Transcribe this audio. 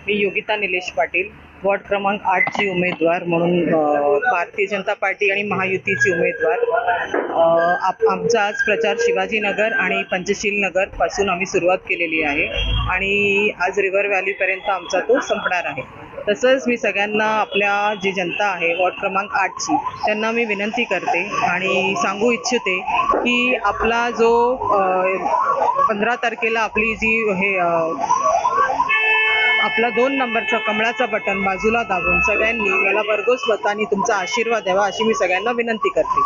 मी Yogita Nilesh Patil, ward क्रमांक 8 ची उमेदवार म्हणून भारतीय जनता पार्टी आणि महायुतीची उमेदवार. आमचा आज प्रचार शिवाजीनगर आणि पंचशील नगर पासून आम्ही सुरुवात केलेली आहे आणि आज रिव्हर व्हॅलीपर्यंत आमचा तो संपणार आहे. तसंच मी सगळ्यांना, आपल्या जी जनता आहे वॉर्ड क्रमांक 8 ची, त्यांना मी विनंती करते आणि सांगू इच्छिते की आपला जो 15 तारखेला आपली जी आपला 2 नंबरचा कमळाचा बटन बाजूला दाबून सगळ्यांनी मला भरघोस मतांनी तुमचा आशीर्वाद द्यावा अशी मी सगळ्यांना विनंती करते.